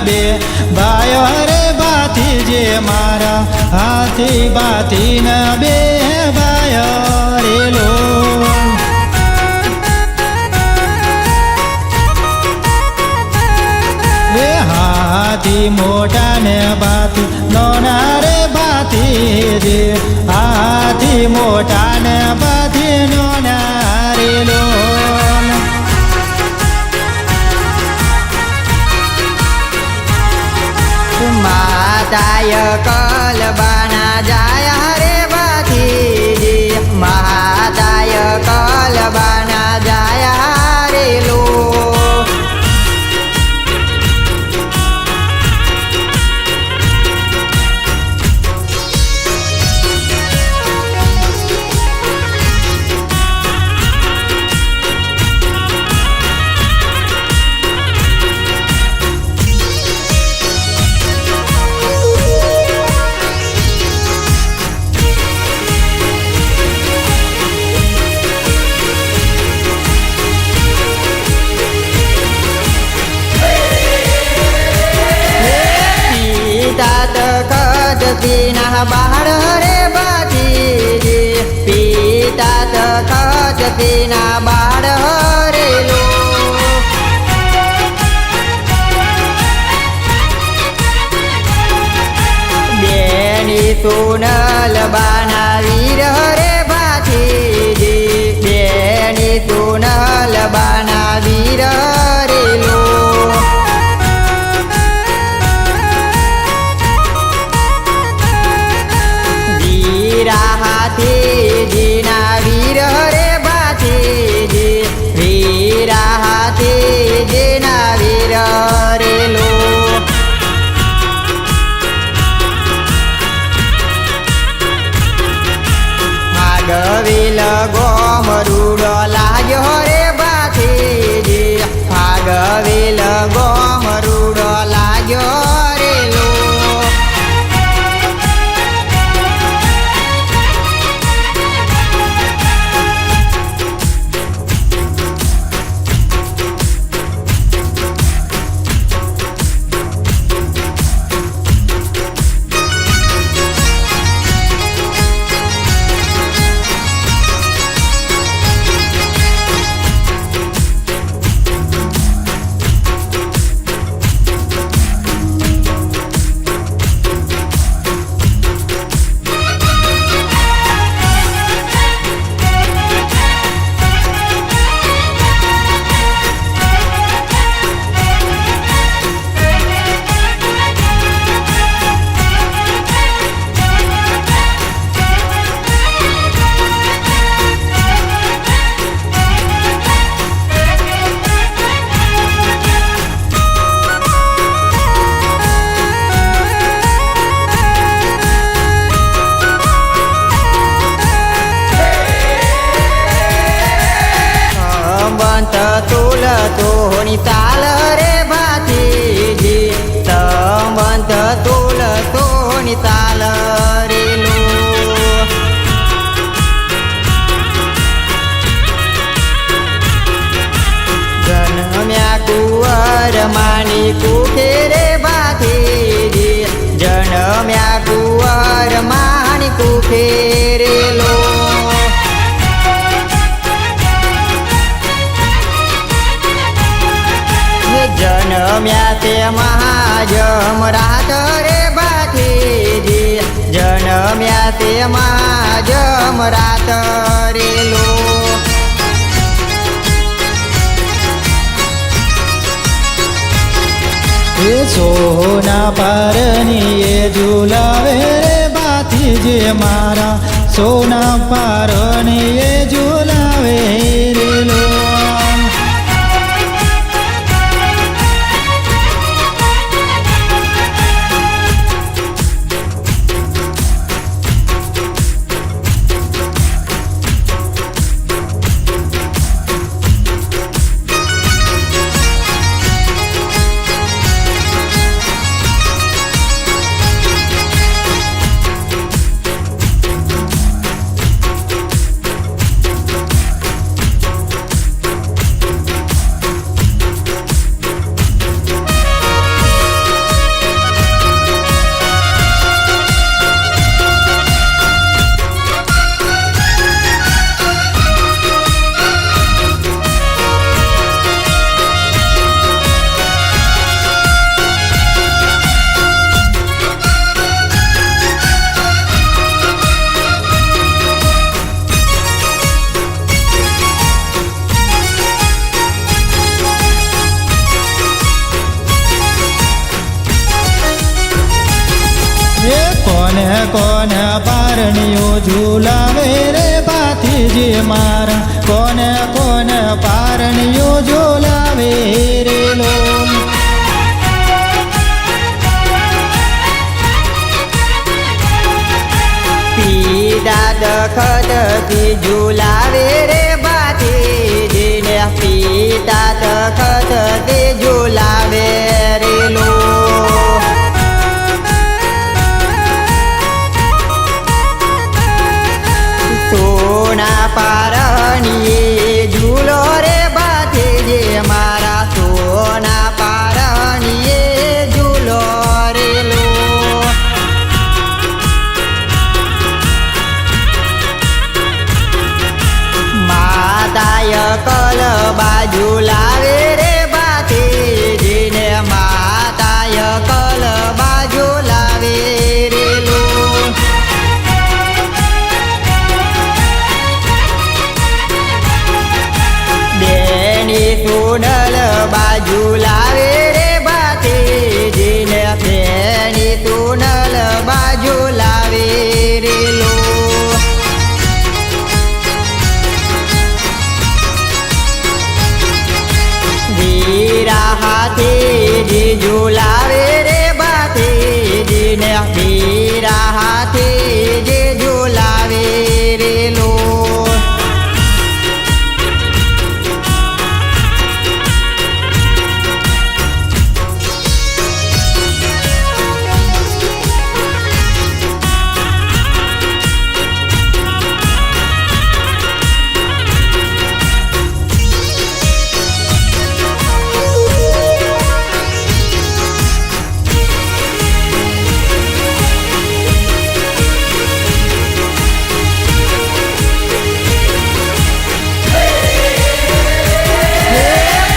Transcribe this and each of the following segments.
બે ભાયો રે ભાતીજે મારા હાથી ભાતીના બે ભાયો રે લો હાથી મોટા ને ભાતી નોના રે ભાતીજે હાથી મોટા ને ભાતી નોના રે લો માતાય કલબાના જાય રે ભાતીજી માતાય કલબાના જાય રે લો પિતા બાળ રે ભાતીજી પિતા ખજતીના બાળ રે લો બેની સોનલ બાના વીર રે ભાતીજી બેની સોનલ બાના વીર રે લો હાથીજીના વીર રે ભાતીજી વીરા હાથીજીના વીર રે લો આગવેલ ગોમરૂડો લાગ્યો રે ભાતીજી આગવેલ ગોમરૂડો લાગ્યો રે લો તોની તાલ રે ભાતીજી સંબંધ તોલ તોની તાલ રે લો જન્મ્યા કુંવર માની કુખે રે ભાતીજી જન્મ્યા કુંવર માની કુખે રે લો જન્મ્યા તે મહાજમરાત રે ભાતીજી જન્મ્યા તે મહાજમરાત રે લો એ સોના પારની એ ઝુલાવે રે ભાતીજી મારા સોના પારની એ ઝુલાવે રે લો પારણીઓ ઝુલાવે રે ભાતીજી મારા કોને કોને પારણીઓ ઝુલાવે રે લોલ પીડા દખતથી ઝુલાવે રે ભાતીજીને પીડા દખતથી ઝુલાવે રે લો સોના પારણીએ ઝૂલો રે ભાતીજી મારા સોના પારણીએ ઝૂલો રે લો માતાય કલ બાજુ લાવે રે ભાતીજીને માતાય કલ બાજુ લાવે રે લો બેની તુનલ બાજુ લાવે રે ભાતીજીને બેની તુનલ બાજુ લાવે રે લો વીરા હાથીજી ઝુલાવે રે ભાતીજીને વીરા હાથીજી ઝુલાવે રે લો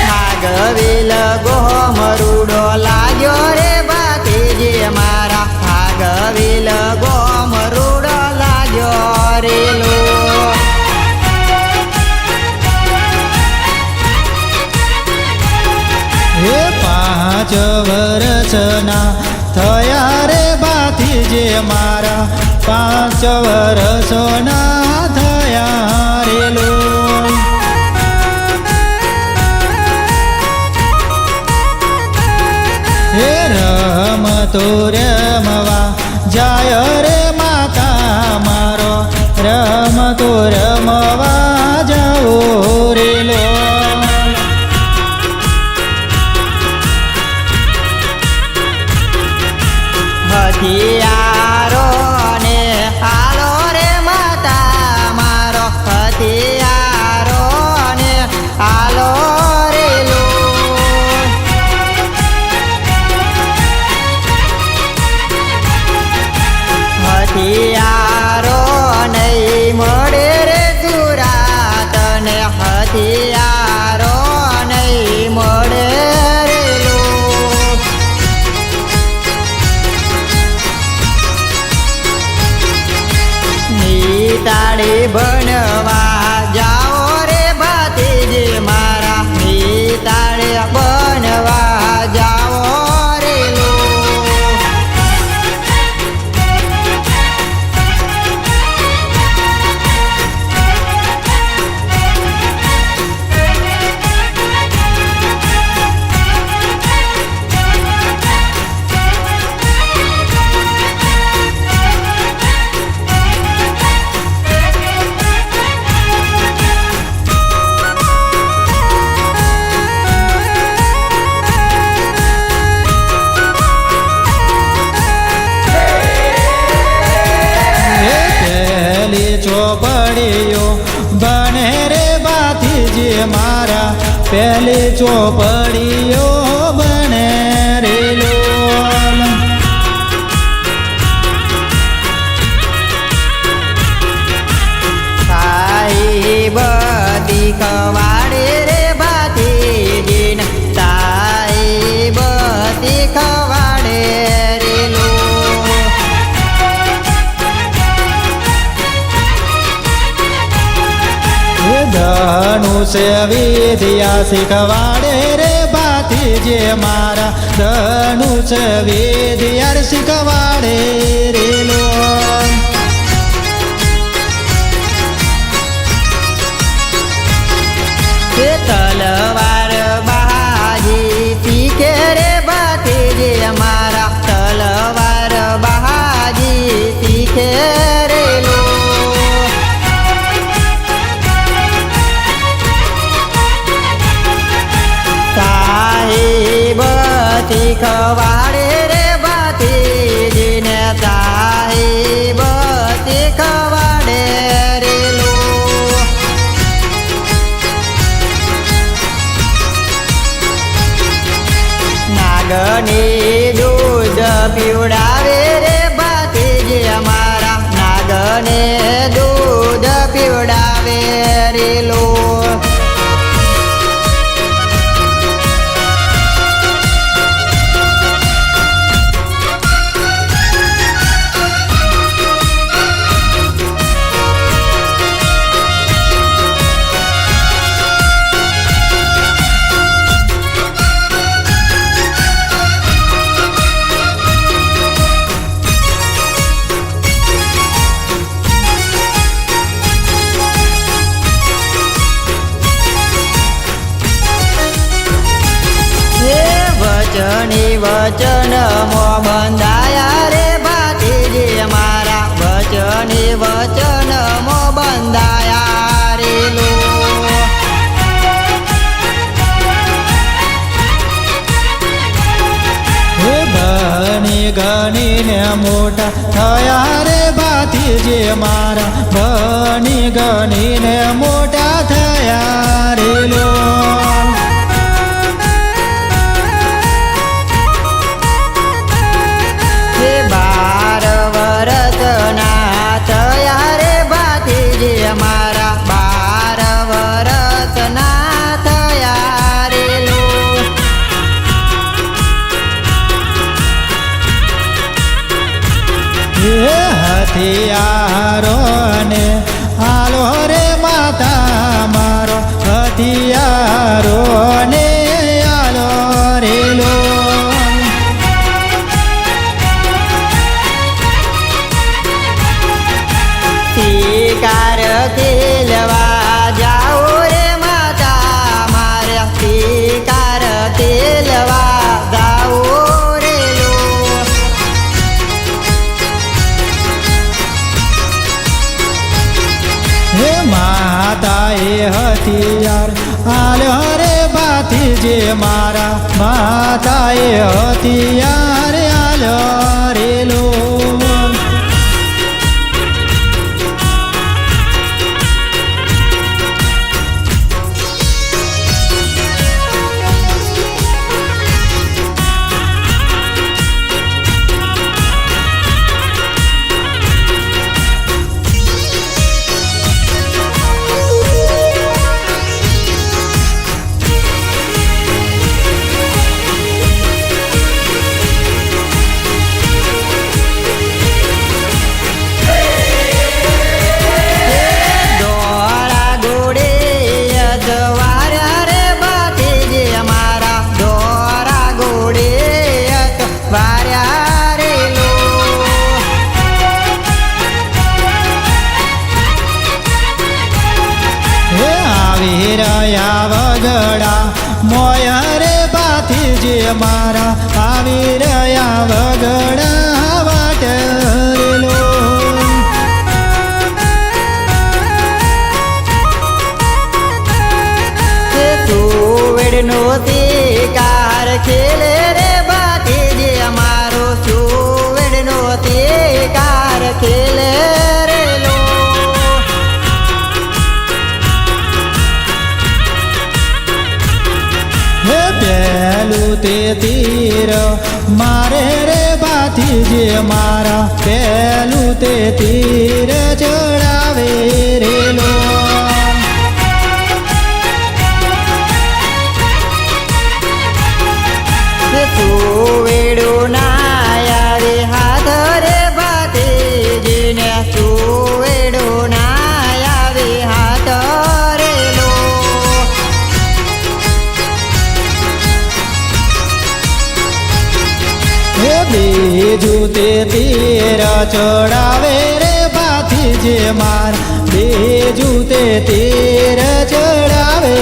ભાગવેલ ગોમરૂડો લાગ્યો રે ભાતીજી મારા ભાગવેલ ગોમરૂડો લાગ્યો રે લો હે 5 વર્ષના થયા રે ભાતીજી મારા 5 વર્ષના થયા રે લોલ હે રમતો રમવા જાય રે માતા મારો રમતો રમવા જાઓ રે લોલ હથિયારો ને હાલો રે માતા મારો હથિયારો ને હાલો રે લો હથિયારો નહીં મળે રે સુરાત ને હથિયારો નહીં મળે રે લો નીતાળી બનવા જાઓ રે ભાતીજી મારા નીતાળી બનવા જાઓ રે લો ચોપડીઓ બને રે ભાતીજી મારા પહેલી ચોપડીઓ બને રે લોલ સાહેબ દીખવાડે રે ભાતીજીને સાહેબ દીખવાડે રે લો ધનુષ વિદ્યા શીખવાડે રે ભાતીજી મારા ધનુષ વિદ્યા શીખવાડે રે લોલ તે તલવાર બહાજી શીખે રે ભતીજી મારા તલવાર બહાજી શીખે રે લો સાહેબ શીખવાડે રે ભતીજીને સાહેબ શીખવાડે રે લો નાગની દૂધ પીવડાવે રે ભતીજી અમારા નાગને દૂધ પીવડાવે રે લો વચન મો બંધાયા રે ભતીજી મારા વચન મો બંધાયા રે લો હે બની ગણીને મોટા થયા રે ભતીજી મારા બની ગણીને મોટા થયા રે લો મારા 12 વરસના થયા રે લો હથિયારો ને આલો રે માતા મારો હથિયારો ને આલો રે લો શિકાર ખેલવા જાઓ રે માતા મારા શિકાર ખેલવા જાઓ રે લો હે માતાએ હથિયાર આલ્યો રે ભતીજી મારા માતાએ હથિયાર આલ્યો રે લો વગડા મોય રે ભતીજી મારા આવી રહ્યા વગડા વાટરેલો સુવેડનો શિકાર ખેલે રે ભતીજી અમારો સુવેડનો શિકાર ખેલે રે લો પેલું તે તીર મારે રે ભતીજી મારા પેલું તે તીર ચડાવે રે લો સુવેડું ના આવે હાથ રે ભતીજીને સુવેડું ના આવે હાથ રે લો બીજું તે તીર ચડાવે રે ભતીજી મારા બીજું તે તીર ચડાવે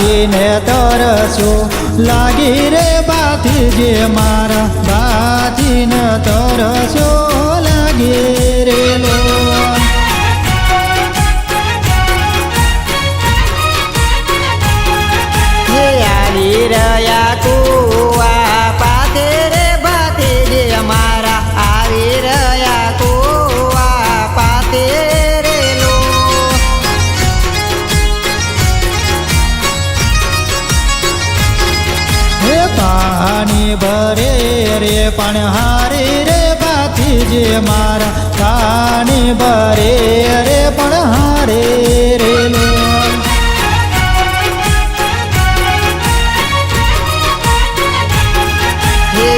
બાથીને તરસો લાગી રે બાથીજે મારા બાથીને તરસો લાગી રે લો આવી રહ્યા કુવા પાતે રે બાથીજે અમારા આવી રહ્યા કુવા પાતે રે લો હે પાણી ભરે રે પણ હારે રે બાથીજે મારા પાણી ભરે રે પણ હારે રે લો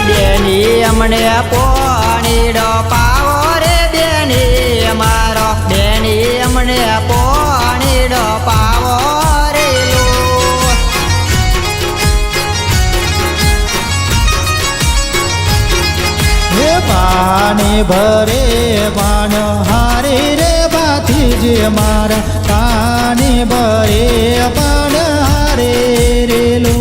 બેની અમને પોણીડો પાવો રે બેની અમારો બેની અમને પોણીડો પાવો રે લો હે પાણી ભરે પાણ હારે રે બાથીજે મારા પાણી ભરે પાણ હારે રે લો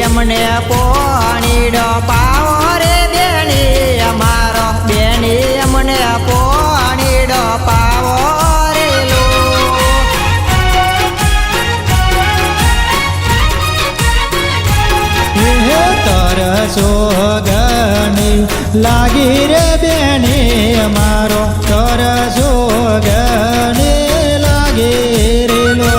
અમને પોણીડો પાવો રે બેની અમારો બેની અમને પોણીડો પાવો રે લો હે તરસો ગણી લાગી રે બેની અમારો તરસો ગણી લાગી રે લો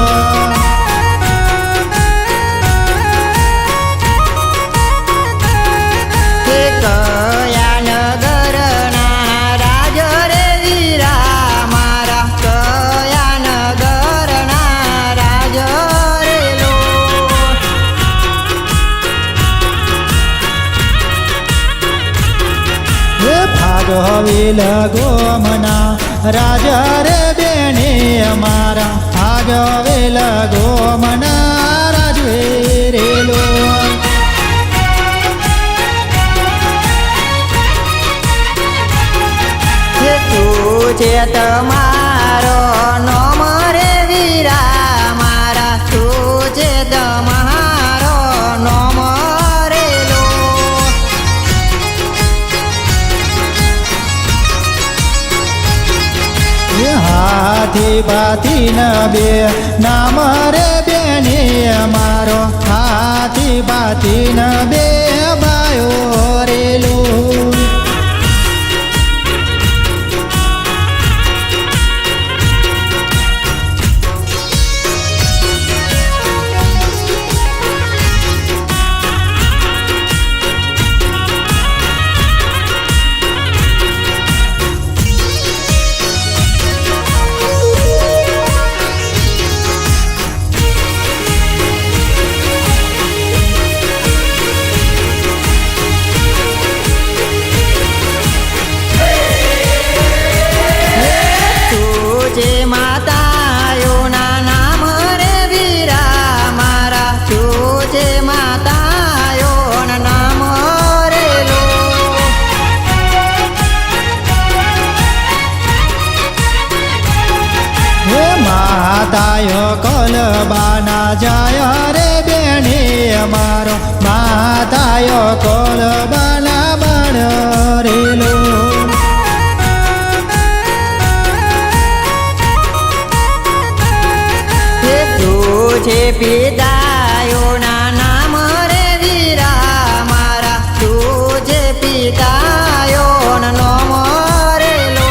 આગવેલ ગોમના રાજા રે બેને અમારા આગવેલ ગોમના રાજવે રેલો તું છે તમારો નોમ રે વીરા મારા તું છે તમારો નોમ રેલો હાથી બાથી ન બે નામ રે બેને અમારો હાથી બાથી ન બે બાયો રેલો માતાઓના નામ રે વીરા મારા તું છે માતાઓના નામ રેલો હે માતાયો કોલબાના જાય રે બેને અમારો માતાયો કોલબાના બાળ રેલો છે પિતાઓના નામ રે વીરા મારા તું છે પિતાઓના નામ રેલો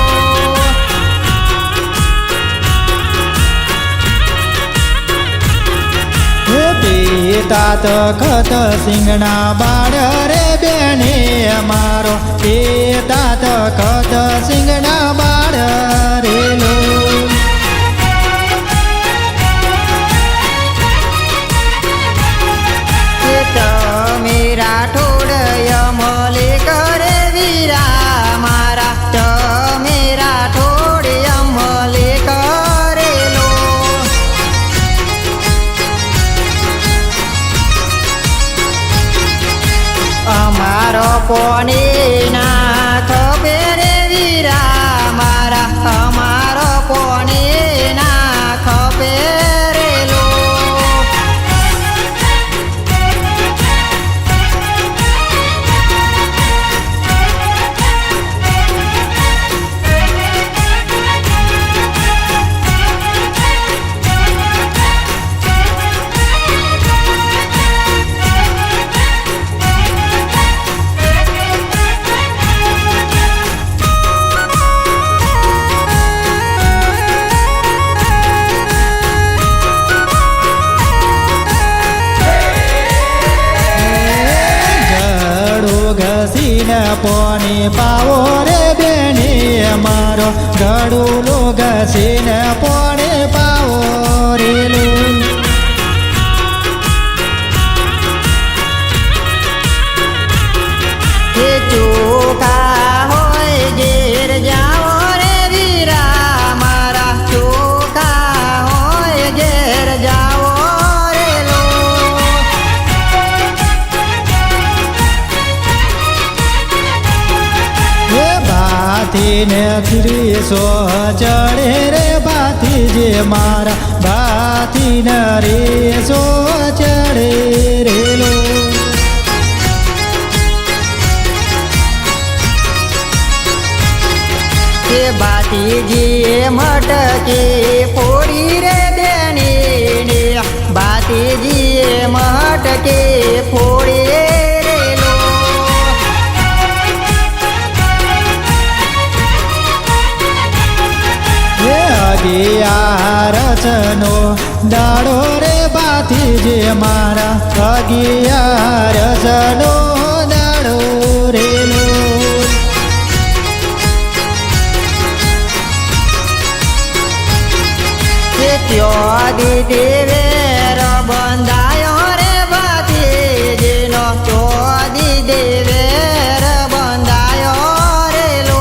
હે પિતા તખત સિંહના બાળ રે બેને અમારો પિતા તખત સિંહના બાળ રેલો કોની ના ખપે રે વીરા મારા અમારો કોની ના ખપે રે લો ઘસીને પોની પાવો રે બેની મારો ગળુલો ઘસીને પોણી પાવો રેલું એ ચોખા હોય ઘેર જાઓ રે વીરા મારા ચોખા હોય ઘેર જાઓ રે લો હે બાથીને ત્રીસો ચડે રે બાથી જે મારા બાથીને રેસો ચડે રેલો એ બાતીજી મટકે ફોડી રે બેની બાતીજી મટકે ફોડી રે લો હે અગિયારસનો દાડો રે બાથી જે મારા અગિયારસનો દાડો રેલો દીદી વેર બંધાયો રે બાતીજીનો દીદી વેર બંધાયો રે લો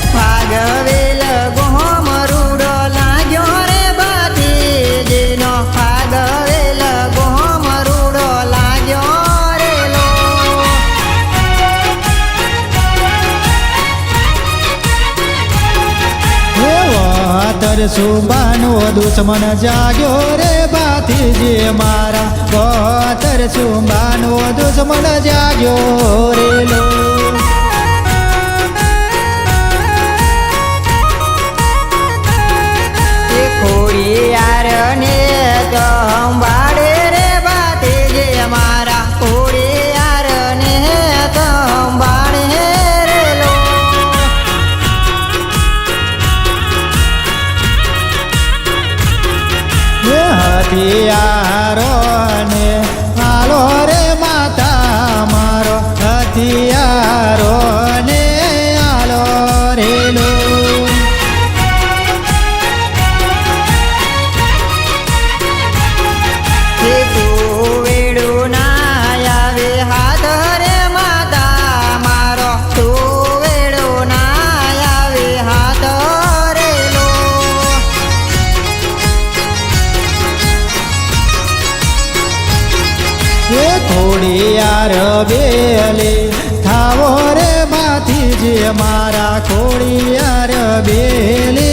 ફાગવેલ ગોમ રૂડો લાગ્યો રે બાતીજીનો ફાગવેલ ગોમ રૂડો લાગ્યો રે લો હે વાતર સુબાનો દુશ્મન જાગ્યો રે બાથી જે મારા વાતર સુબાનો દુશ્મન જાગ્યો રેલો ખોડિયાર ને સંભાળે રે બાતીજી મારા ખોડિયાર ને સંભાળે રે લો હે હથિયારો ને આલો રે માતા મારો હથિયારો ને આલો રેલો વેડું ના આવે હાથ રે માતા મારો વેડું ના આવે હાથ રે લો હે ખોડિયાર બેલે થાવો રે બાથી જે મારા ખોડિયાર બેલે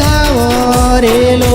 થાવો રેલો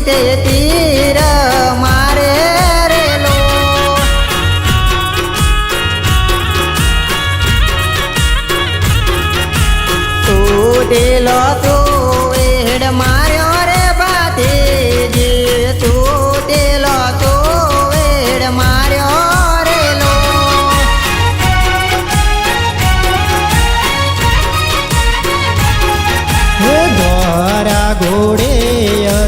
તે તીર મારે રેલો તૂટેલો તો વેડ માર્યો રે ભાતીજી તૂટેલો તો વેડ માર્યો રેલો હે ધોરા ઘોડે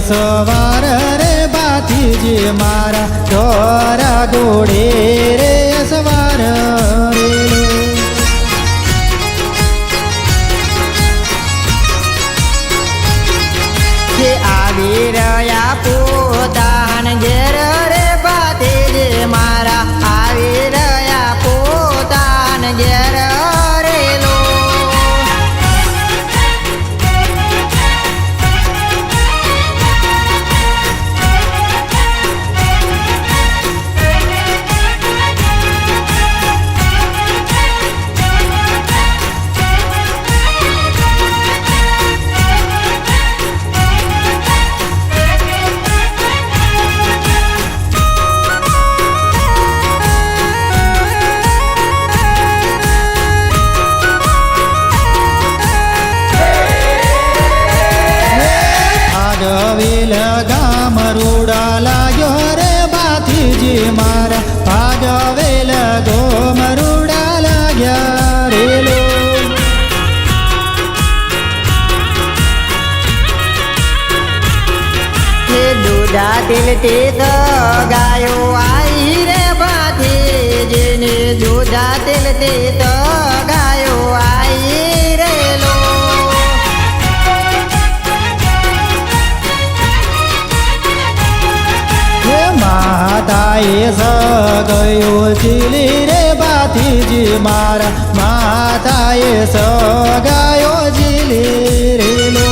સવાર રે ભાતીજી મારા ધોરા ઘોડે રે સવાર રેલો જે આવી રહ્યા પોતાન ઘેર રે ભાતીજી મારા આવી રહ્યા પોતાન ઘેર રેલો ભાગવેલ ગામ રૂડા લાગ્યો રે ભાતીજી મારા ભાગવેલ ગોમ રૂડા લાગ્યા રેલો હે દૂધા તિલ તે ગાયો આઈ રે ભાતીજીને દૂધા તિલ તે ગાયો આઈ રેલો હે માતાએ સગયો જીલી રે ભાતીજી મારા માતાએ સગાયો જીલી રેલો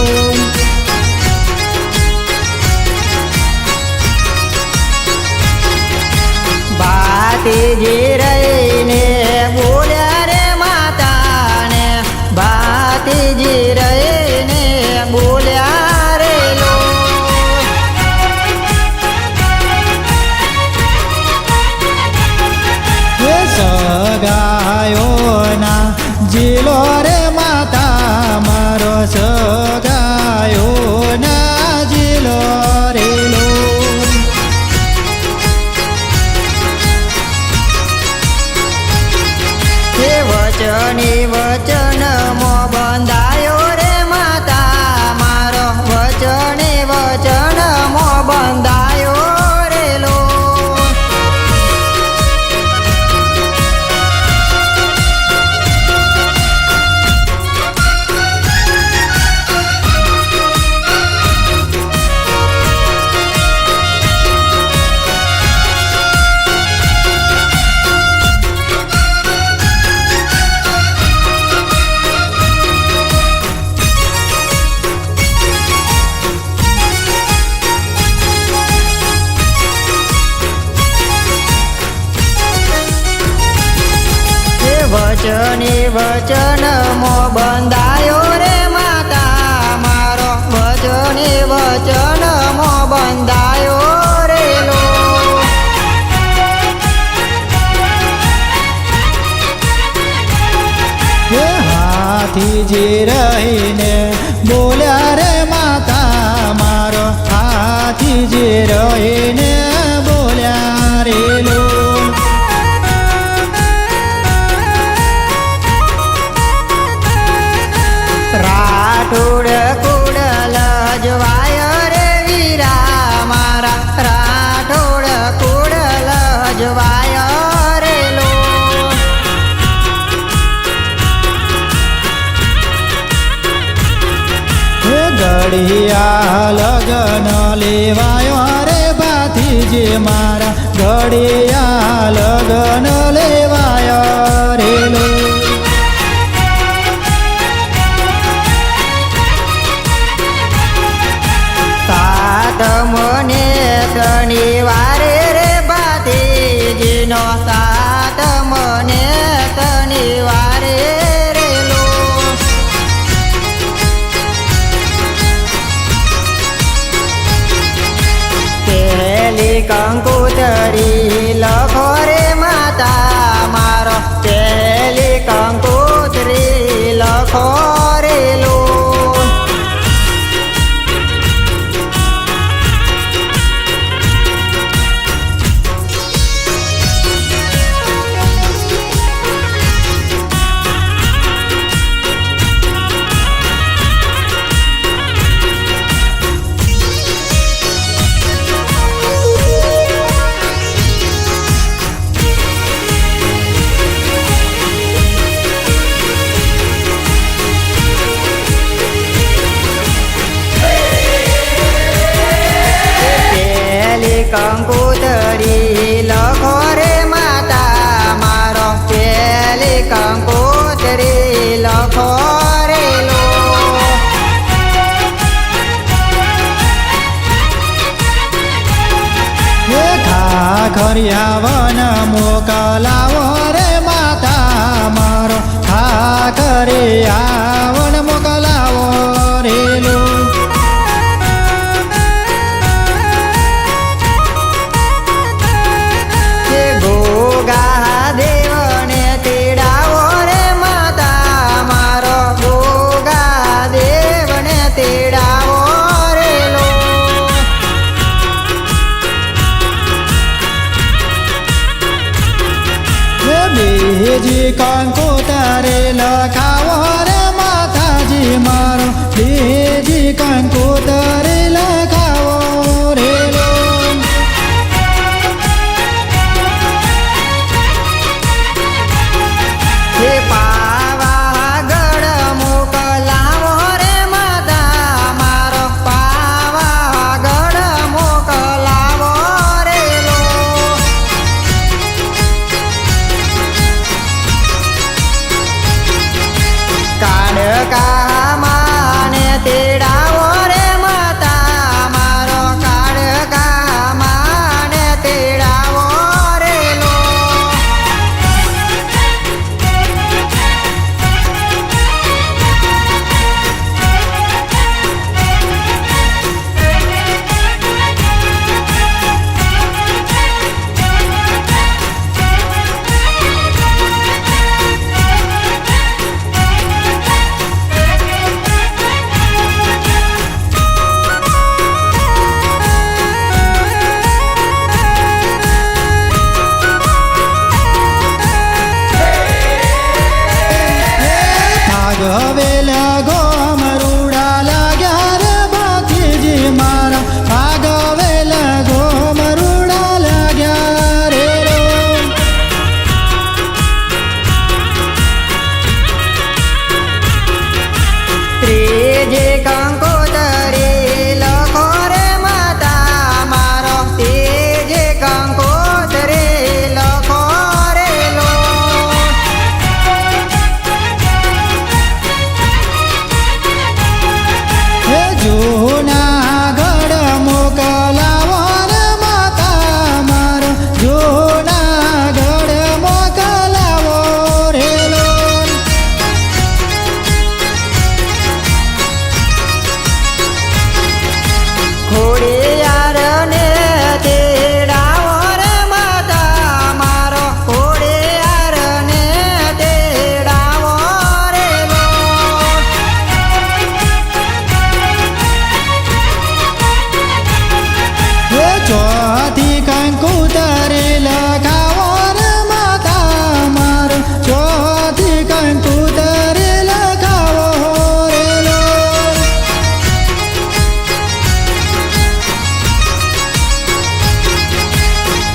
ભાતીજી રહીને બોલ્યા રે માતાને ભાતીજી રહીને બોલ્યા રેલો હે સગાયો ના જીલો રે માતા મારો સગાયો ના જીલો રેલો હે વચને વચન મો બંધાયો રે માતા મારો વચને વચન મો બંધાયો રેલો વચને વચન મો બંધાયો રે માતા મારો વચને વચન મો બંધાયો રેલો હે હાથીજી રહીને બોલ્યા રે માતા મારો હાથીજી રહીને બોલ્યા રેલો રાઠોડ કુડલ જવાય રે વીરા મારા રાઠોડ કુડલ જવાય રેલો હે ઘડિયા લગન લેવાયો રે ભાતીજી મારા ઘડિયા લગન લેવાયો રેલો સાતમને શનિવારે રે ભાતીજીનો સાતમને શનિવારે રેલો પેલી કંકોતરી લખો રે માતા મારો પેલી કંકોતરી લખો રે લો કંકોતરી લખો રે માતા મારો પેલી કંકોતરી લખો રે લો ખાખરિયા વન મોકલાવો રે માતા મારો ખાખરિયા વન મોકલાવો રે લો બીજી કંકોતરી લખાવો રે માતાજી મારો બીજી કંકોતરી લખાવો રે લો હે પાવાગઢ મોકલાવો રે માતા મારો પાવાગઢ મોકલાવો રે લો કાળકામાને તેડાવો રે માતા મારો કાળકામાને તેડાવો રે લો ભાગવેલ ગોમરૂડા લાગ્યા રે બાતીજી મારા ભાગવેલ ગોમરૂડા લાગ્યા રે લો ત્રીજી કંકોતરી લખો રે માતા મારો ત્રીજી કંકોતરી લખો રે લો જૂનાગઢ મોકલાવો રે માતા મારો જૂનાગઢ મોકલાવો રે લો ખોડિયારને તેડાવો રે માતા મારો ખોડિયારને તેડાવો રે લો ચોથી કંકોતરી લખાવો રે માતા મારો ચોથી કંકોતરી લખાવો રે લો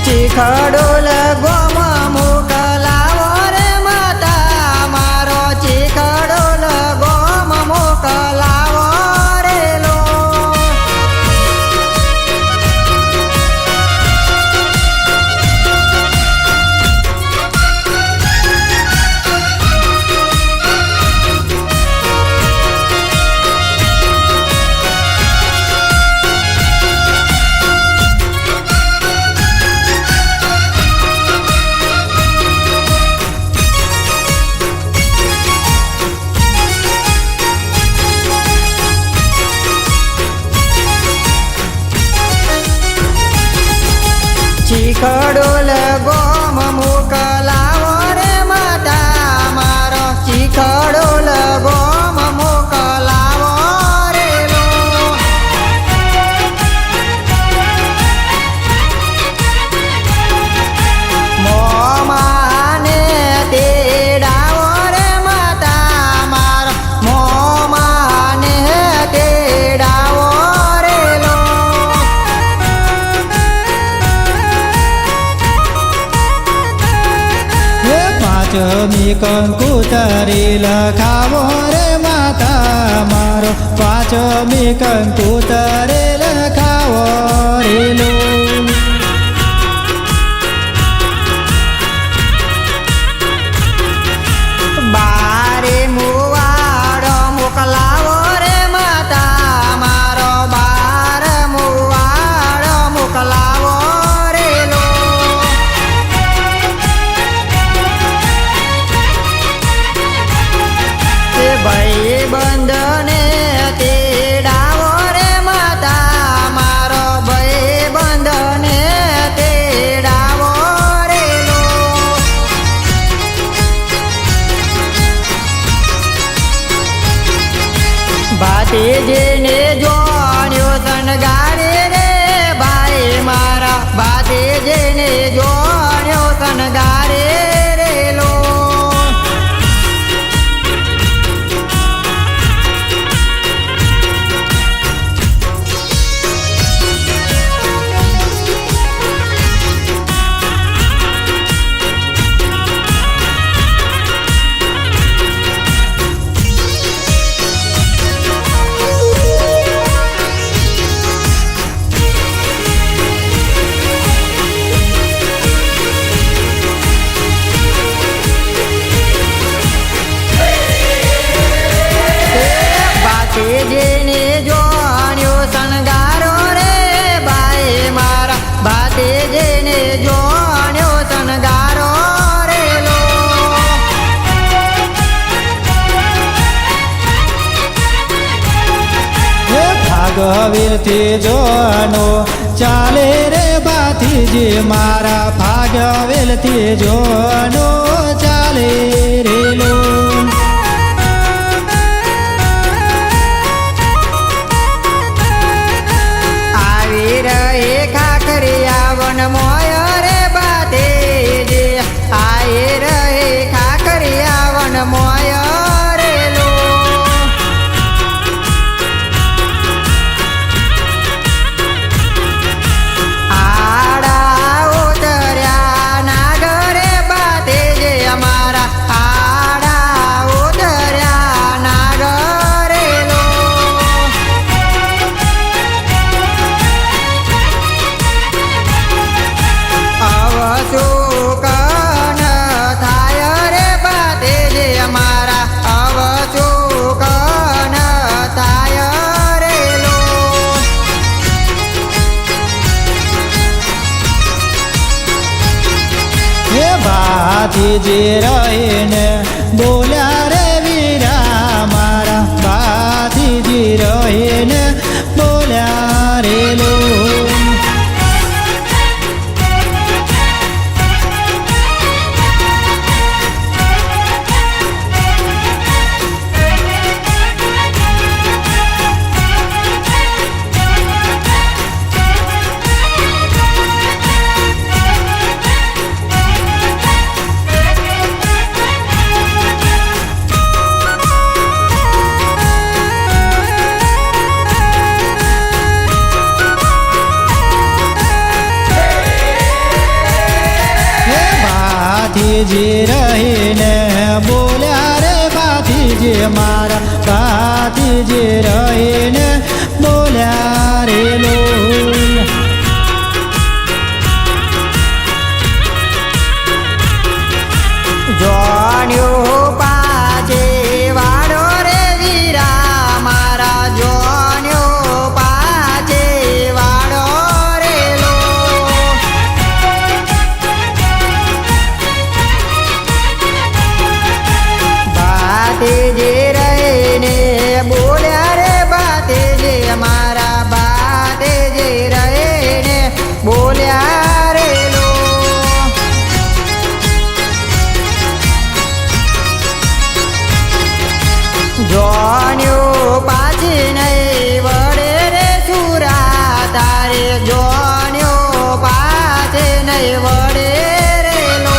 ચીખડોલ ગોમાં મોકલાવો રે માતા મારો ચીખડોલ ગોમાં મોકલાવો રે લો શીખડોલ ગોમ મોકલાવો રે માતા મારો શીખડોલ ગોમ મોકલાવો રે લો મોમાને તેડાવો રે માતા મારો મોમાને તેડાવો રે લો હે પાંચમી કંકુતરી લખાવો રે માતા મારો પાંચમી કંકુતરી લખાવો રે લો બારે મુવાડો મોકલાવો રે માતા મારો બાર મુવાડો મોકલાવો રે લો તે ભાઈ બંધને તેડાવો રે માતા મારો ભાઈ બંધને તેડાવો રે લો ભાતીજીને જોણ્યો શણગારે રે ભાઈ મારા ભાતીજીને જોણ્યો શણગારે રે લો ભાતીજીને જોણ્યો શણગારો રે ભાઈ મારા ભાતીજીને જોણ્યો શણગારો રે લો હે ભાગવીરથી જોનો ચાલે રે ભાતીજી મારા ભાગવેલથી જોનો ચાલે રે લો આવી રહે ખાખરિયા વન મોય રે ભાતીજી આવી રહે ખાખરિયા વન મોય રે લો આડા ઉતર્યા નાગરે ભાતીજી અમારા આડા ઉતર્યા નાગરે લો અવસુકન થાય રે ભાતીજી અમારા અવસુકન થાય રે લો હે ભાતીજી રહીને બોલ્યા રે વીરા મારા ભાતીજી રહીને બોલ્યા રે લો ભાતીજી રહીને બોલ્યા રે ભાતીજી મારા ભાતીજી રહીને બોલ્યા રે લો જોણ્યો પાછે વાળો રે વીરા મારા જોણ્યો પાછે વાળો રે લો ભાતીજી રહીને બોલ્યા રે ભાતીજી અમારા ભાતીજી રહે વડે રેલો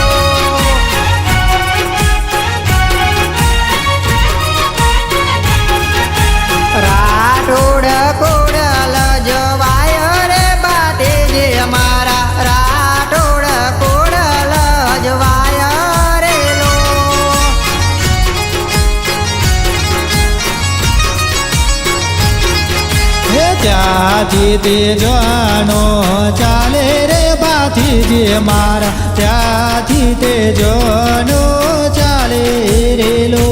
રાઠોડ કોડલ જવાય રે બાતે જે અમારા રાઠોડ કોડલ જવાય રેલો હે ત્યાંથી તે જવાનો ચાલે રે બાથી જે મારા ત્યાંથી તે જવાનો ચાલે રેલો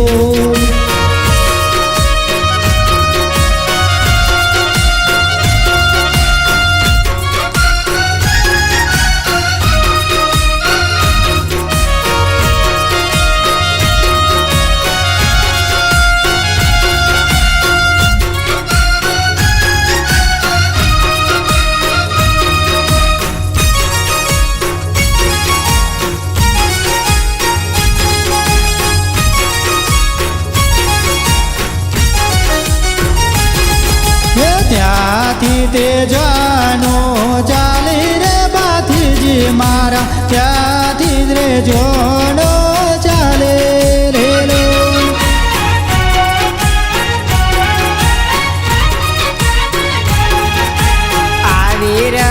ત્યાંથી તે જવાનો ચાલે રે બાથી જે મારા ત્યાંથી જ રે જવાનો ચાલે રેલો આવી રહે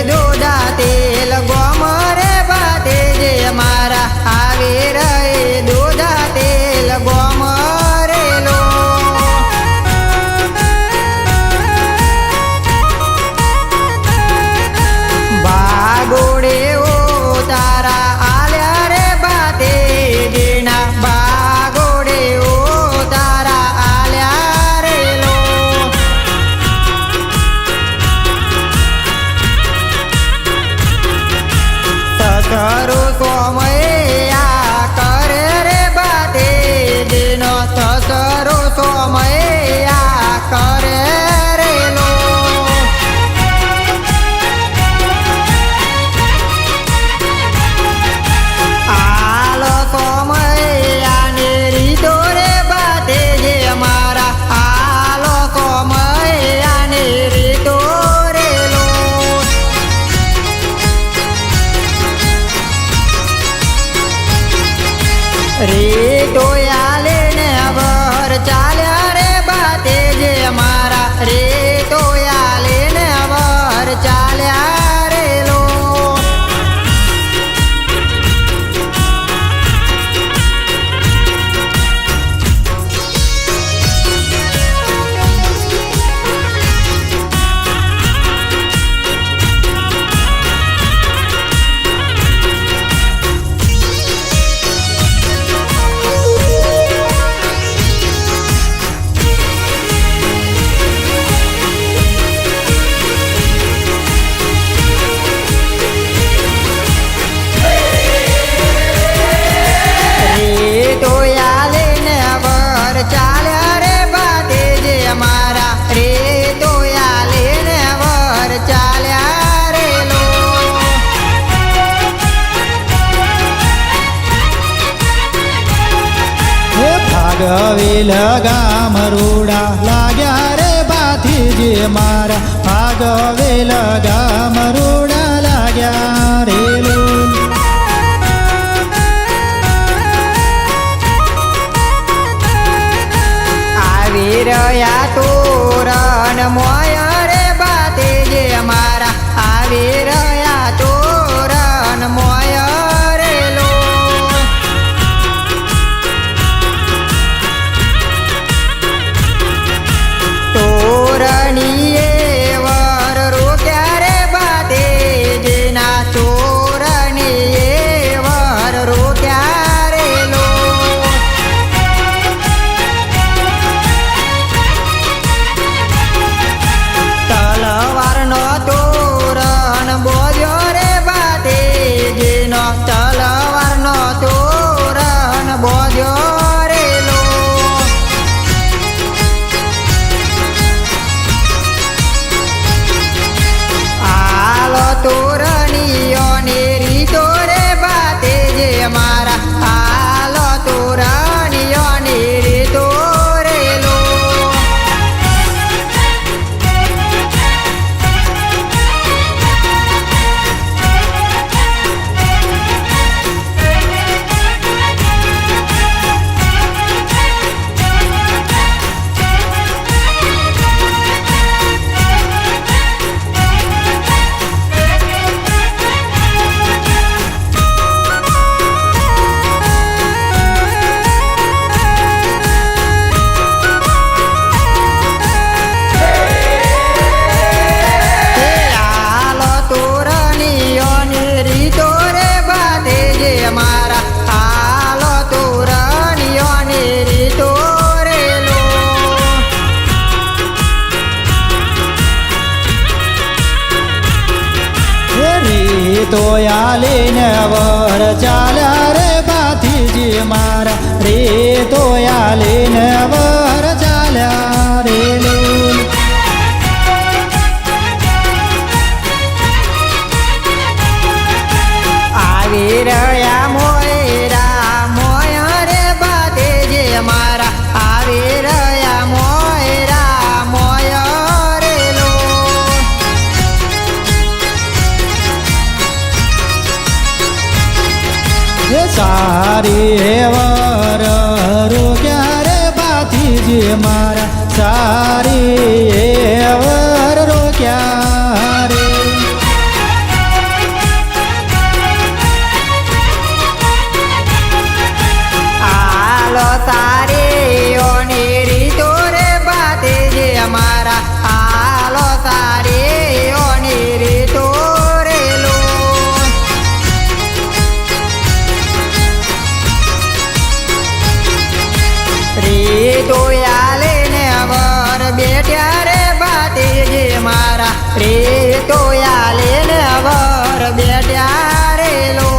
દોડા તેલ ગોમ રે બાતે જે મારા આવી રહે દોડા તેલ ગોમ રેલો બાગોડે ઓ તારા આલ્યા રે બાતે જેના બાગોડે ઓ તારા આલ્યા રેલો સસરો સોમયા કરે રે બાતે જેનો સસરો સોમયા કરે રેલો આલો સોમયાને રીતો રે બાતે જે અમારા આલો સોમયાને રીતો રેલો રીતો આલે ને વર ચાલ્યા રે બાતે જે અમારા રીતો આલે ને વર ચાલ્યા રેલો રીતો આલે ને વર ચાલ્યા રે બાતે જે અમારા રીતો આલે ને વર ચાલ્યા રેલો હે ભાગવેલ ગામ રૂડા લાગ્યા રે બાથી જે મારા ભાગવેલ ગામ રૂડા લાગ્યા રેલો આવી રહ્યા તોરણ મોય રે બાતે જે અમારા આવી રહ્યા તોરણ મોય રેલો તોરણીએ વર રોક્યા રે બાતે તો આલીને વર ચાલ્યા રે ભાતીજી મારા રે તો આલીને વર ચાલ્યા રે લોલ. આવી રહ્યા મોયરા મોય રે ભાતીજી મારા આવી રહ્યા મોયરા મોય રે લોલ. એ સારી વર રોક્યા રે ભાતીજી મારા સારી વર રોક્યા રે. આલો તારી ઓની રીતો રે ભાતીજી અમારા આલો તારી ઓની રીતો રે લોલ. રીતો આલે ને વર બેઠ્યા રે ભાતીજી મારા રીતો આલે ને વર બેઠ્યા રે લોલ.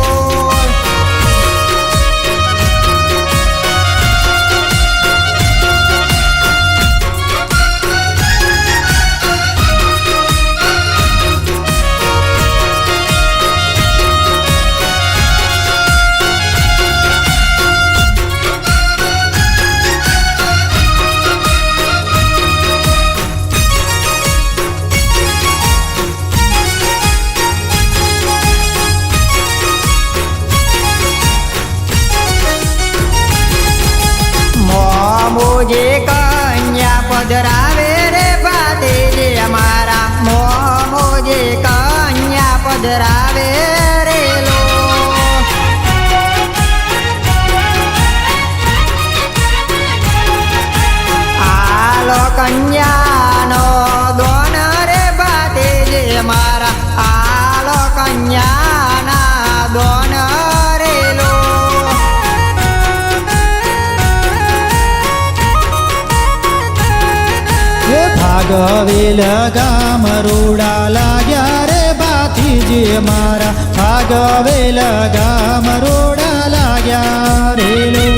મોમુજી કન્યા પધરાવે રે ભાતીજી અમારા મોમુજી કન્યા પધરાવે રે લોલ. આલો કન્યાનો દોન રે ભાતીજી અમારા આલો કન્યાના દોન રે લોલ. એ ભાગવેલ ગામ રોડા લાગ્યા રે ભાતીજી મારા ભાગવેલ ગામ રોડા લાગ્યા રે લોલ.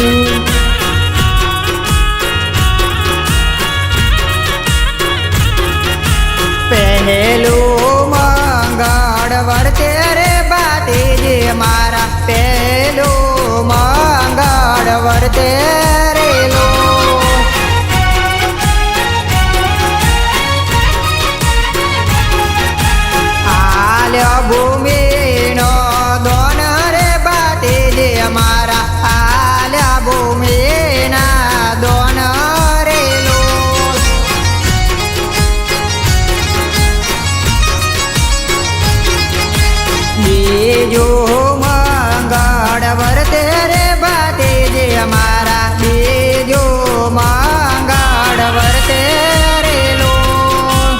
પહેલું મંગળ વર્તે રે ભાતીજી મારા પહેલું મંગળ વર્તે રે લોલ. આલ્યો ભૂમિનો દોન રે ભાતીજી મારા આલ્યા ભૂમિના દોન રે લોલ. બીજું મંગળ વર્તે રે ભાતીજી અમારા બીજું મંગળ વર્તે રે લોલ.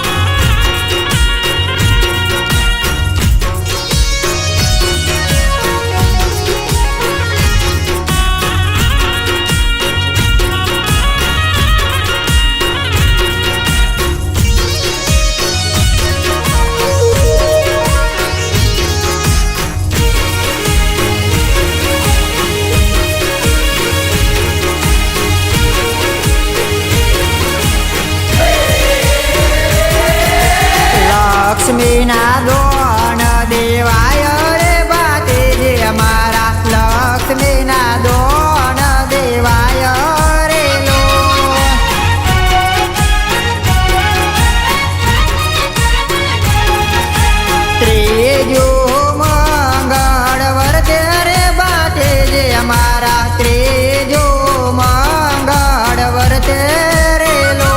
લક્ષ્મીના દોન દેવાય રે ભાતીજી અમારા લક્ષ્મીના દોન દેવાય રે લોલ. ત્રીજું મંગળ વર્તે રે ભાતીજી અમારા ત્રીજું મંગળ વર્તે રે લોલ.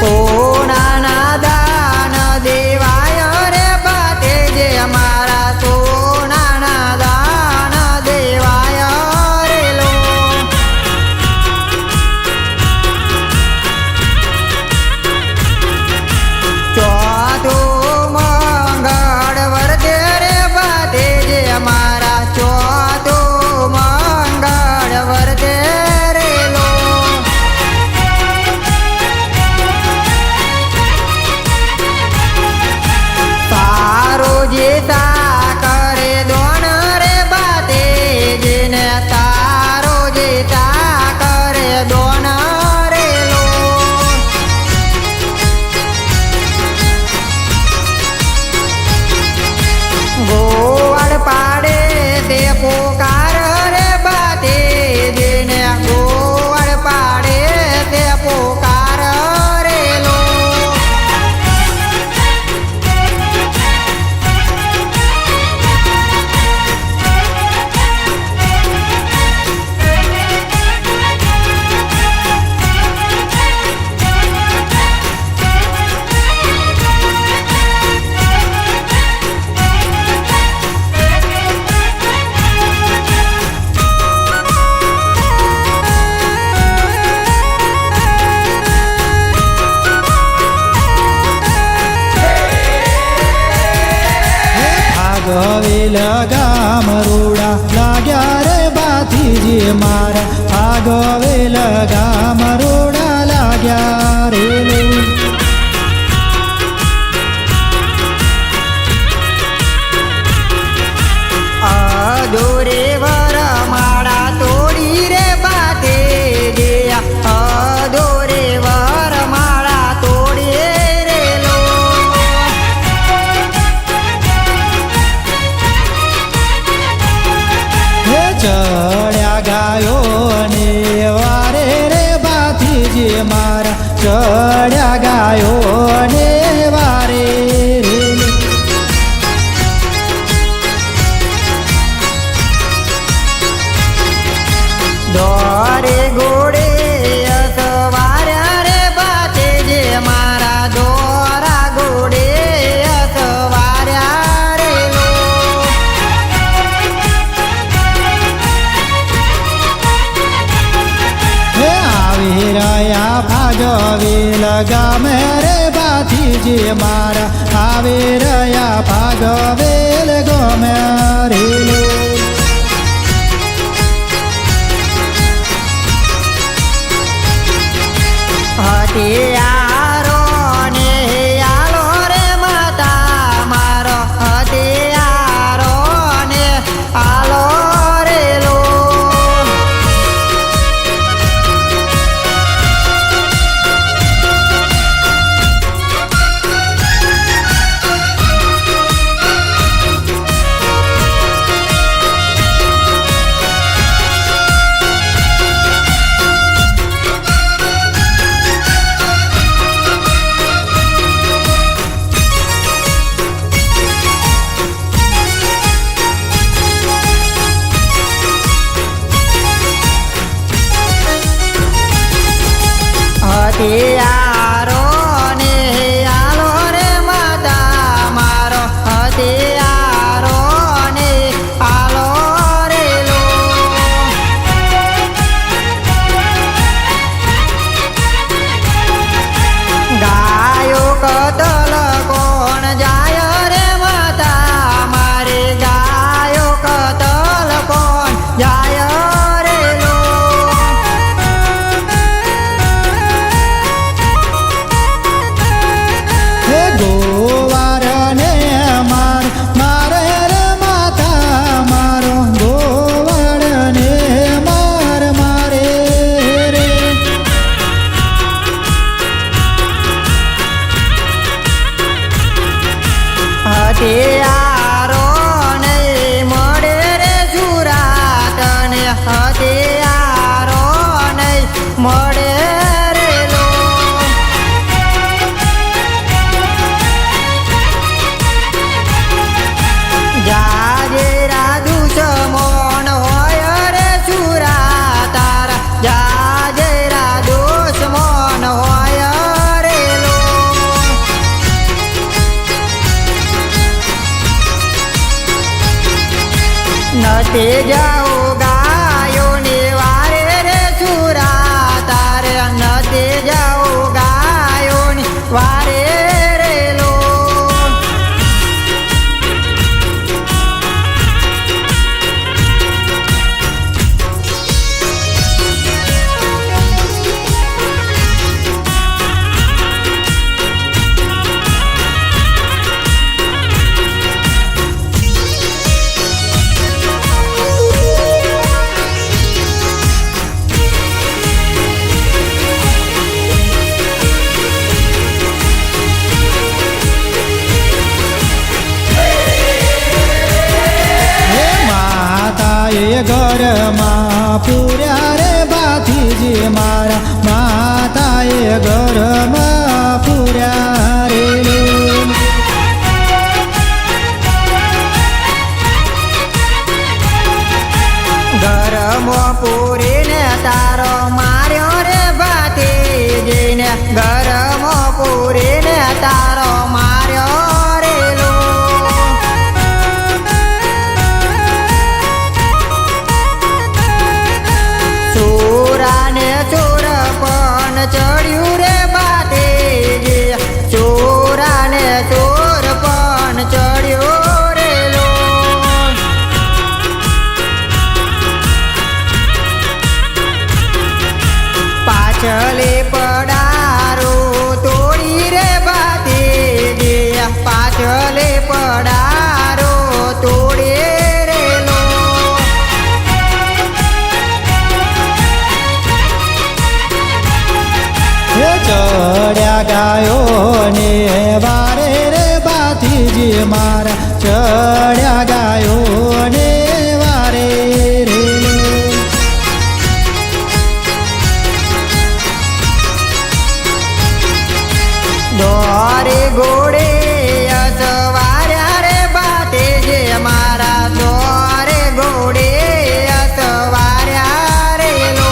સોનાના દાન દેવાય રે ભાતીજી અમારા સોનાના દાન દેવાય રે લોલ. ચોથું મંગળ વર્તે રે ભાતીજી અમારા ચોથું મંગળ વર્તે રે લોલ. ગામ રોડા લાગ્યા રે બાથીજી મારા આગવેલ ગામ રોડા લાગ્યા રે અધોરે વરમાળા તોડી રે બાતે ગયા અધોરે વરમાળા તોડી રે લો હે ચડ્યા ગાયો ને વારે રે બાથીજી મારા ચડ્યા ગાયો ને વારે રે દોરે ઘોડે અસવાર્યા રે બાતે જે મારા દોરા ઘોડે અસવાર્યા રે લો હે આવી રહ્યા ભાગવેલ ગામે રે બાથીજી મારા આવી રહ્યા ભાગવેલ ગમે રે હતિયારો ને આલો રે માતા મારો હતિયારો ને આલો રે લો હતિયારો ને આલો રે માતા મારો હતિયારો ને આલો રે લો ગાયો કતલ કોણ જાય રે માતા મારે ગાયો કતલ કોણ જાય રે લો હે ગોવાર ને મારે રે માતા મારો ગોવાળ ને મારે રે હતિયારો નહીં મળે રે સુરાત ને હતિયારો નહીં મળે રે લો જાજેરા દુશ્મન હોય રે સુરા તારા જાજેરા દુશ્મન હોય રે લો નતે જાઓ ગાયો ને વારે રે સુરા તારે નતે જાઓ ગાયો ને વારે રે લો હે માતાએ ઘરમાં પૂર્યા રે બાથીજી મારા માતાએ ઘરમાં પૂર્યા રે ઘરમાં પૂરીને તારો માર્યો રે ભાતીજીને ઘરમાં પૂરીને તારો માર્યો રે લો ચોરાને ચોર પણ ચડ્યું રે ભાતીજી ચોરાને ચોર પણ ચડ્યો રે લો જે મારા ચડ્યા ગાયો ને વારે રે દોરે ઘોડે અસવાર્યા રે બાતે જે મારા દોરે ઘોડે અસવાર્યા રે લો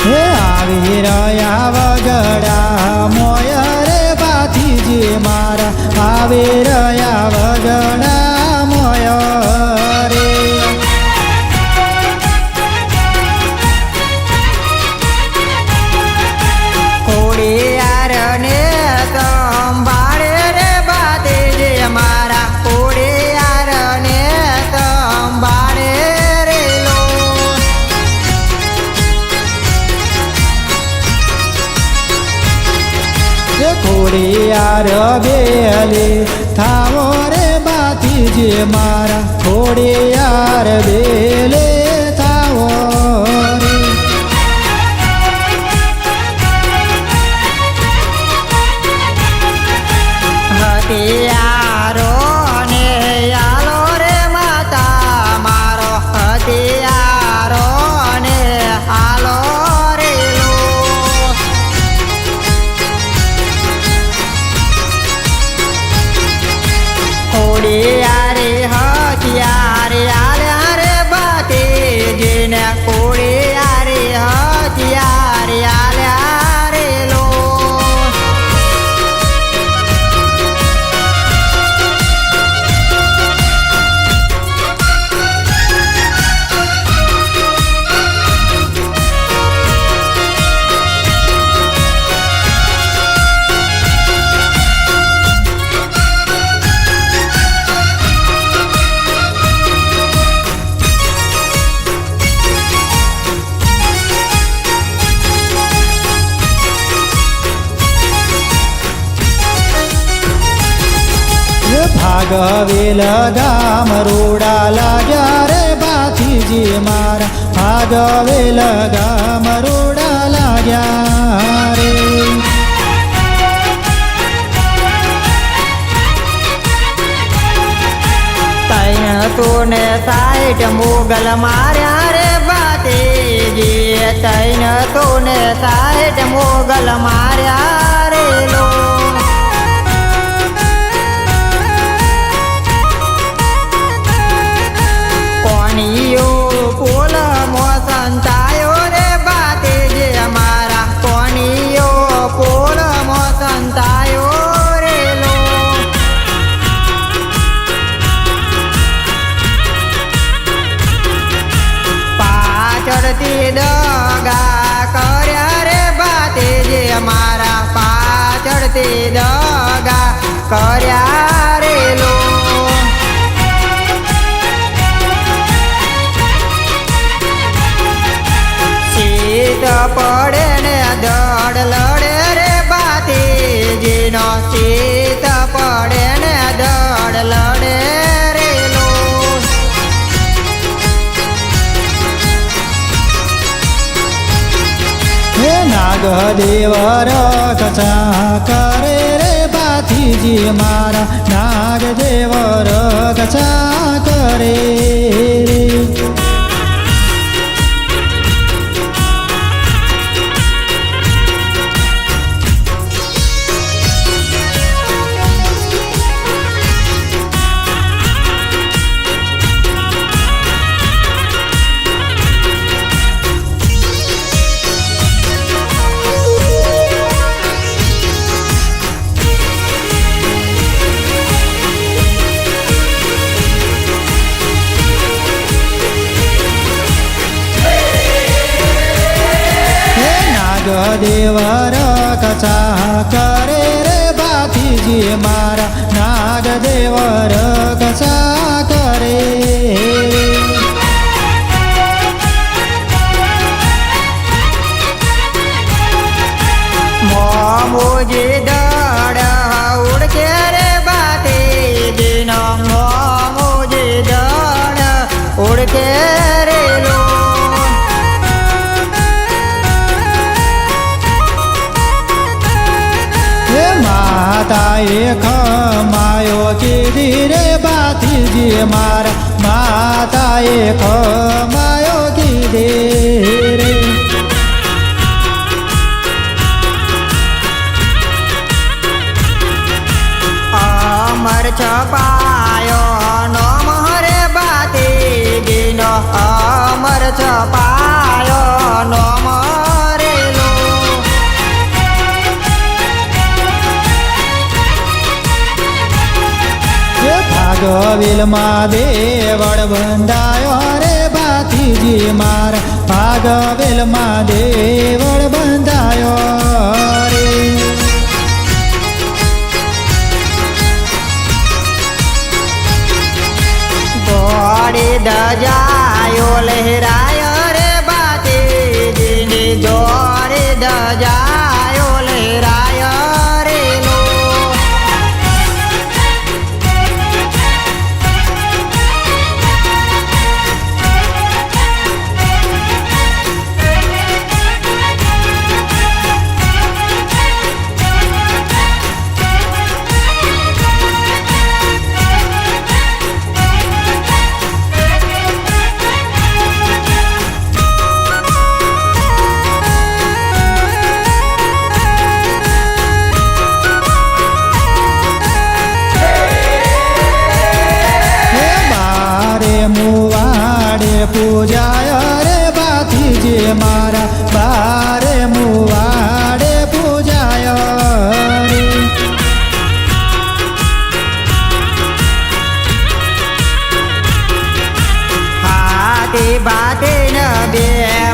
આવી રહ્યા વગડા મોય રે બાથી જે મારા આવી રહ્યા વગડા મોય રે કોડિયાર ને સંભાળે રે બાતે જે મારા કોડિયાર ને સંભાળે રે લો ખોડિયાર બેલે થાવો રે બાથી જે મારા ખોડિયાર બેલે થાવો રે હતિયારો ને આલો રે માતા મારો હતિયારો ને આલો રે લો કોડિયારે હથિયારે આલ્યા રે બાતે જેને કોડિયારે હથિયારે આલ્યા રે લો ભાગવેલ ગામ રોડા લાગ્યા રે બાથી જે મારા ભાગવેલ ગામ રોડા લાગ્યા રે તૈનસો ને 60 મોગલ માર્યા રે બાતે જે તૈનસો ને 60 મોગલ માર્યા રે લો કોણીઓ પોલ મોસંતાયો રે બાતે જે અમારા કોણીઓ પોલ મોસંતાયો રે લો પાછળથી દગા કર્યા રે બાતે જે અમારા પાછળથી દગા કર્યા રે લો પડે ને દડ લડે રે બાતે જેનો શીત પડે ને દડ લડે રે લો હે નાગદેવ રક્ષા કરે રે બાથી જે મારા નાગદેવ રક્ષા કરે રે નાગદેવર કથા કરે રે ભાતીજી મારા નાગદેવર કથા કરે મોમોજી દડ ઉડકે રે ભાતીજીનો મોમોજી દડ ઉડકે રે લો માતાએ ખમાયો કીધી રે ભાતીજી મારા માતાએ ખમાયો કીધી રે અમર છપાયો નોમ રે ભાતીજીનો અમર છપાયો નોમ રે લો ભાગવેલમાં દેવળ બંધાયો રે ભાતીજી મારા ભાગવેલમાં દેવળ બંધાયો રે દોડી દજાયો લહેરાયો રે ભાતીજીની દોડી દજાયો લહેરાયો રે લો મુવાડે પૂજાય રે ભાતીજી મારા બારે મુવાડે પૂજાય રે હાથી બાતી ન બે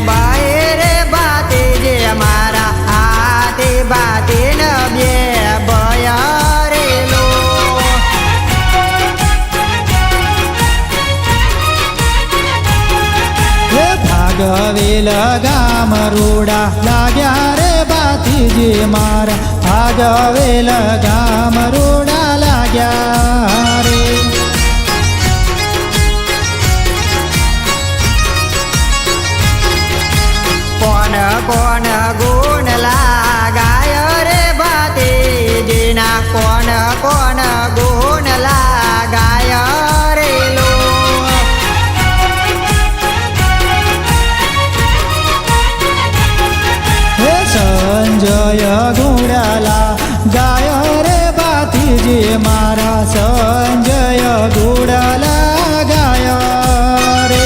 બાઈ રે ભાતીજી મારા હાથી બાતી ન બે બયા રે લો ભાગવેલ ગામ રૂડા લાગ્યા રે ભાતીજી મારા ભાગવેલ ગામ રૂડા લાગ્યા રે કોણ કોણ ગુણ લાગાય રે ભાતીજીના કોણ કોણ ગુણ લાગાય રે લો સંજય ગુડાલા ગાય રે ભાતીજી મારા સંજય ગુડાલા ગાય રે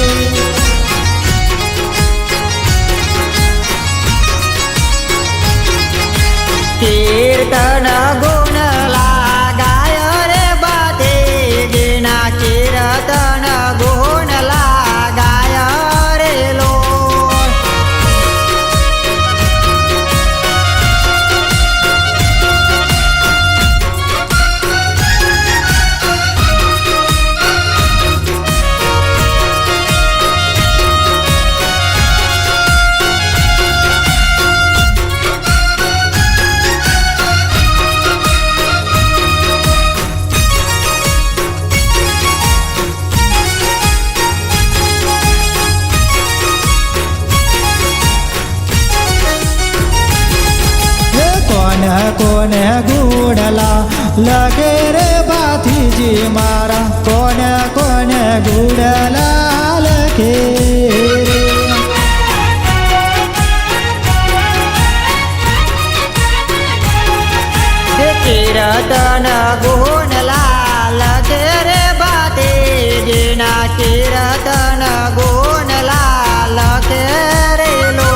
કીર્તન ગુણ લાગાય રે ભાતીજીના કીર્તન ગુણ લાગાય રે લો કોને ગુડલા લગે રે ભાતીજી મારા કોને કોને ગુડલા લગે રે કીર્તન ગુણ લાલ રે ભાતીજીના કીર્તન ગુણ લાલ રે લો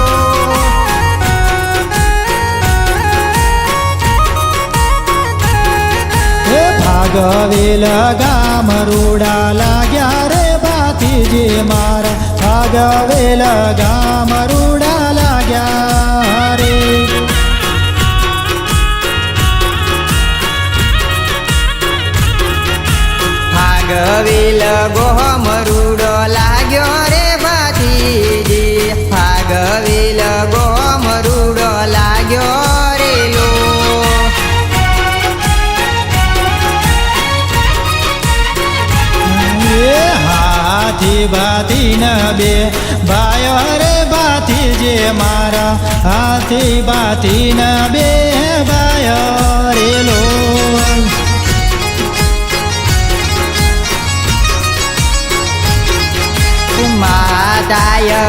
ભાગવેલ ગામ રૂડા લાગ્યા રે ભાતીજી મારા ભાગવેલ ગામ રૂડા લાગ્યા રે ભાગવીલ ગોમરૂડો લાગ્યો રે ભાતીજી ભાગવીલ ગોમરૂડો લાગ્યો રે લો એ હાથી ભાતીન બે ભાઈઓ રે ભાતીજે મારા હાથી ભાતીન બે ભાઈઓ રે લો માતાય